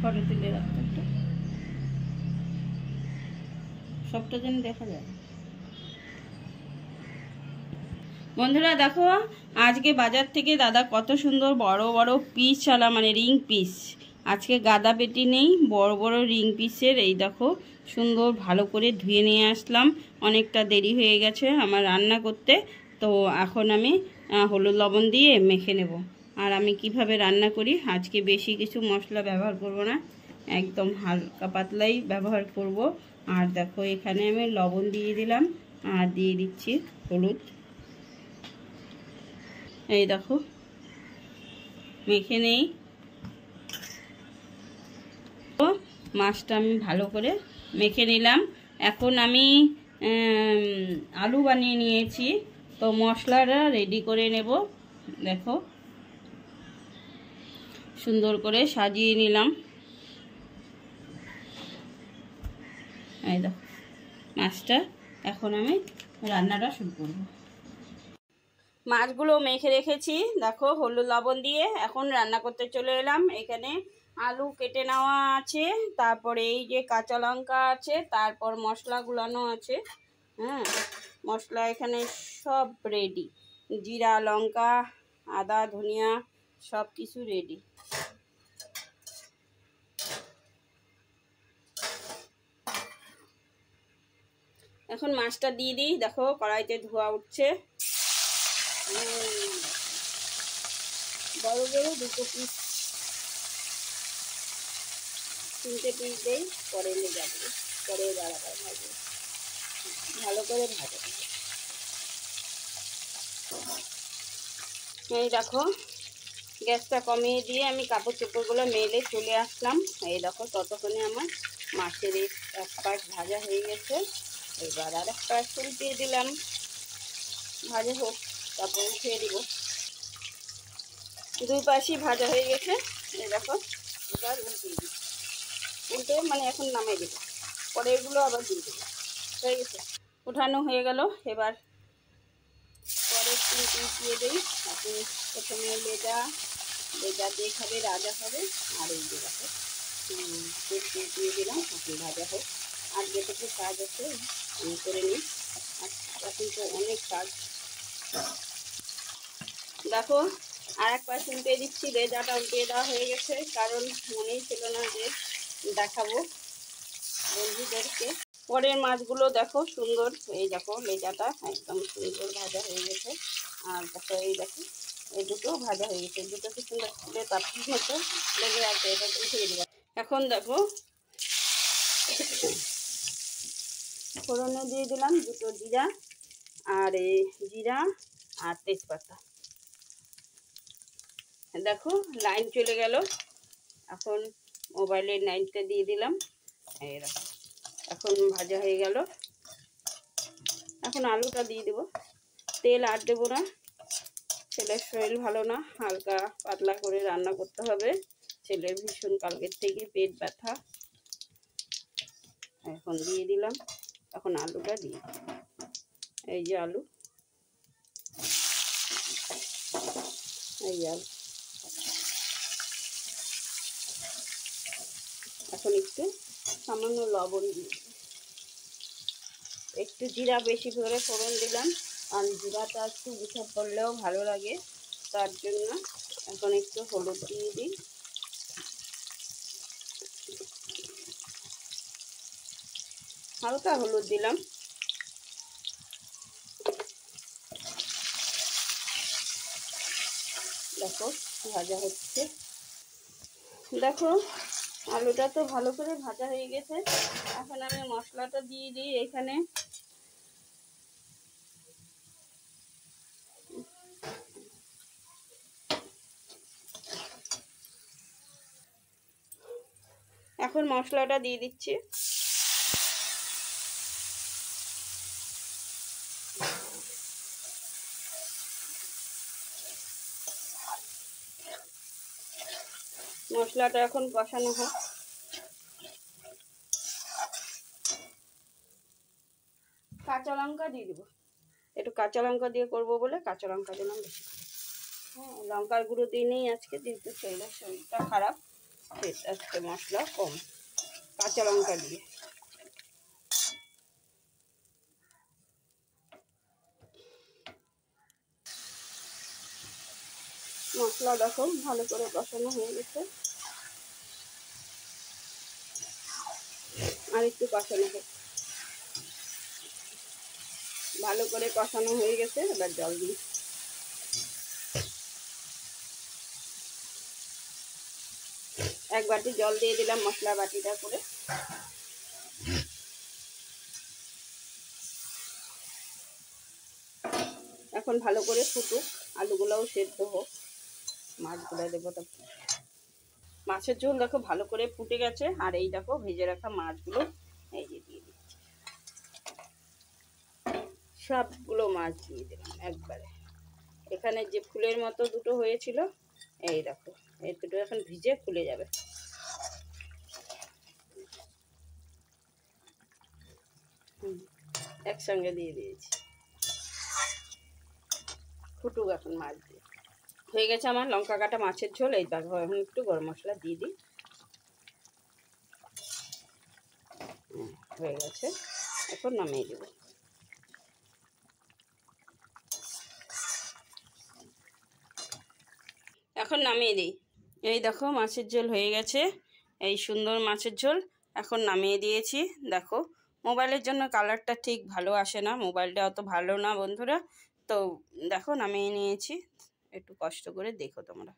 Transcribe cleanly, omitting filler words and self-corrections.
Photo তুলে রাখতে একটা, সবটা যেন দেখা যায়। বন্ধুরা দেখো, আজকে বাজার থেকে দাদা কত সুন্দর বড় বড় পিস চালা, মানে রিং পিস। আজকে গাদা পেটি নেই, বড় বড় রিং পিসের। এই দেখো সুন্দর ভালো করে ধুয়ে নিয়ে আসলাম। অনেকটা দেরি হয়ে গেছে আমার রান্না করতে, তো এখন আমি হলুদ লবণ দিয়ে মেখে নেব। আর আমি কিভাবে রান্না করি, আজকে বেশি কিছু মশলা ব্যবহার করব না, একদম হালকা পাতলাই ব্যবহার করব। আর দেখো এখানে আমি লবণ দিয়ে দিলাম আর দিয়ে দিচ্ছি হলুদ। এই দেখো মেখে নেই। তো মাছটা আমি ভালো করে মেখে নিলাম। এখন আমি আলু বানিয়ে নিয়েছি, তো মশলাটা রেডি করে নেব। দেখো সুন্দর করে সাজিয়ে নিলাম। এই দেখো মাছটা, এখন আমি রান্নাটা শুরু করব। মাছগুলো মেখে রেখেছি দেখো হলুদ লবণ দিয়ে। এখন রান্না করতে চলে এলাম। এখানে আলু কেটে নেওয়া আছে, তারপরে এই যে কাঁচা লঙ্কা আছে, তারপর মশলা গুলানো আছে। হ্যাঁ, মশলা এখানে সব রেডি, জিরা লঙ্কা আদা ধনিয়া সব কিছু রেডি। এখন মাছটা দিয়ে দিই। দেখো কড়াইতে ধোয়া উঠছে। বড় বড় দুটো পিস, তিনটে পিস দেই, পরে নিয়ে যাবো, পরে দাঁড়াবার ভাজবো, ভালো করে ভাজা। এই দেখো গ্যাসটা কমিয়ে দিয়ে আমি কাপড় চোপড়গুলো মেলে চলে আসলাম। এই দেখো ততক্ষণে আমার মাছের এক পাশ ভাজা হয়ে গেছে। এবার আর এক পাশ উল্টিয়ে দিলাম, ভাজা হোক, তারপর উঠিয়ে দিব। দুই পাশই ভাজা হয়ে গেছে। এই দেখো এবার উল্টিয়ে দিই, উল্টে মানে এখন নামিয়ে দেবো, পরে এগুলো আবার দিয়ে দেবো। হয়ে গেছে, উঠানো হয়ে গেল। এবার পরে উল্টিয়ে দিই। এখন প্রথমে লেজা দিয়ে খাবে, রাজা খাবে। আর এই যে দেখো দিয়ে দিলাম, এখন ভাজা হোক। আর যেটুকু কাজ আছে আমি করে নিই। এখন তো অনেক কাজ। দেখো আর এক পাশ উল্টে দিচ্ছি, লেজাটা উল্টে দেওয়া হয়ে গেছে, কারণ মনেই ছিল না যে দেখাবো বন্ধুদেরকে। পরের মাছগুলো দেখো সুন্দর, এই দেখো লেজাটা একদম সুন্দর ভাজা হয়ে গেছে। আর দেখো এই দেখো এই দুটো ভাজা হয়ে গেছে, দুটো কি সুন্দর তুলে তারপর মতো লেগে আছে, এটা উঠিয়ে দেবো। এখন দেখো ফোড়নে দিয়ে দিলাম দুটো জিরা, আর এই জিরা আর তেজপাতা। দেখো লাইন চলে গেল। এখন মোবাইলের লাইনটা দিয়ে দিলাম। এই দেখো এখন ভাজা হয়ে গেল। এখন আলুটা দিয়ে দেবো। তেল আর দেবো না, ছেলের শরীর ভালো না, হালকা পাতলা করে রান্না করতে হবে। ছেলের ভীষণ কালকের থেকে পেট ব্যথা। এখন দিয়ে দিলাম। এখন আলুটা দিয়ে, এই যে আলু, এই আলু। এখন একটু সামান্য লবণ দিয়ে, একটু জিরা বেশি করে ফোড়ন দিলাম, আর জিরাটা একটু উঠে পড়লেও ভালো লাগে, তার জন্য এখন একটু হলুদ দিয়ে দিই। হালকা হলুদ দিলাম। দেখো ভাজা হচ্ছে। দেখো আলুটা তো ভালো করে ভাজা হয়ে গেছে। এখন আমি মশলাটা দিয়ে দিই। এখানে এখন মশলাটা দিয়ে দিচ্ছি। মশলাটা এখন কষানো হোক। কাঁচা লঙ্কা দিয়ে দেবো, একটু কাঁচা লঙ্কা দিয়ে করবো বলে কাঁচা লঙ্কা দিলাম বেশি। হ্যাঁ, লঙ্কার গুঁড়ো দিই নেই আজকে, যেহেতু ছেলের শরীরটা খারাপ, আজকে মশলা কম, কাঁচা লঙ্কা দিয়ে। মশলা দেখো ভালো করে কষানো হয়ে গেছে, আর একটু কষানো হোক। ভালো করে কষানো হয়ে গেছে, এবার জল দিই। এক বাটি জল দিয়ে দিলাম মশলা বাটিটা করে। এখন ভালো করে ফুটুক, আলুগুলোও সেদ্ধ হোক, মাছগুলো দেবো। তো মাছের ঝোল দেখো ভালো করে ফুটে গেছে, আর এই দেখো ভেজে রাখা মাছগুলো এই যে দিয়ে দিচ্ছি। সবগুলো মাছ দিয়ে দিলাম একবারে। এখানে যে ফুলের মতো দুটো হয়েছিল, এই দেখো এই দুটো এখন ভিজে ফুলে যাবে। একসঙ্গে দিয়ে দিয়েছি, ফুটুক এখন মাছ দিয়ে। হয়ে গেছে আমার লঙ্কা কাটা মাছের ঝোল। এই দেখো এখন একটু গরম মশলা দিয়ে দিই। হয়ে গেছে, এখন নামিয়ে দেবো। এখন নামিয়ে দিই। এই দেখো মাছের ঝোল হয়ে গেছে, এই সুন্দর মাছের ঝোল এখন নামিয়ে দিয়েছি। দেখো মোবাইলের জন্য কালারটা ঠিক ভালো আসে না, মোবাইলটা অত ভালো না বন্ধুরা, তো দেখো নামিয়ে নিয়েছি। একটু কষ্ট করে দেখো তোমরা।